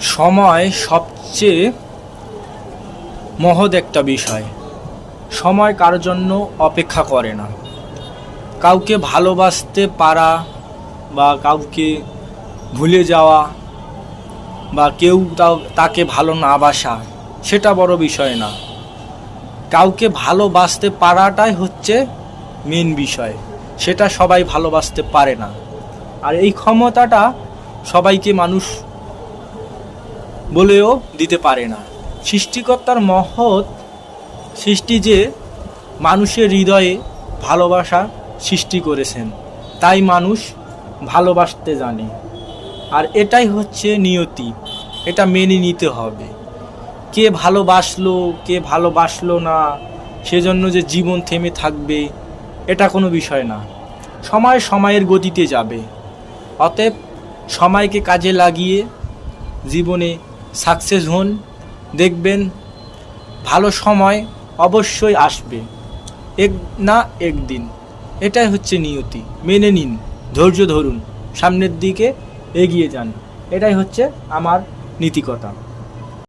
সময় সবচেয়ে মহৎ একটা বিষয়। সময় কারোর জন্য অপেক্ষা করে না। কাউকে ভালোবাসতে পারা বা কাউকে ভুলে যাওয়া বা কেউ তাকে ভালো না বাসা সেটা বড় বিষয় না। কাউকে ভালোবাসতে পারাটাই হচ্ছে মেন বিষয়। সেটা সবাই ভালোবাসতে পারে না, আর এই ক্ষমতাটা সবাইকে মানুষ বলেও দিতে পারে না। সৃষ্টিকর্তার মহৎ সৃষ্টি যে মানুষের হৃদয়ে ভালোবাসা সৃষ্টি করেছেন, তাই মানুষ ভালোবাসতে জানে। আর এটাই হচ্ছে নিয়তি, এটা মেনে নিতে হবে। কে ভালোবাসলো কে ভালোবাসলো না সেজন্য যে জীবন থেমে থাকবে এটা কোনো বিষয় না। সময় সময়ের গতিতে যাবে। অতএব সময়কে কাজে লাগিয়ে জীবনে সাকসেস হন, দেখবেন ভালো সময় অবশ্যই আসবে, এক না একদিন। এটাই হচ্ছে নিয়তি। মেনে নিন, ধৈর্য ধরুন, সামনের দিকে এগিয়ে যান। এটাই হচ্ছে আমার নীতিকথা।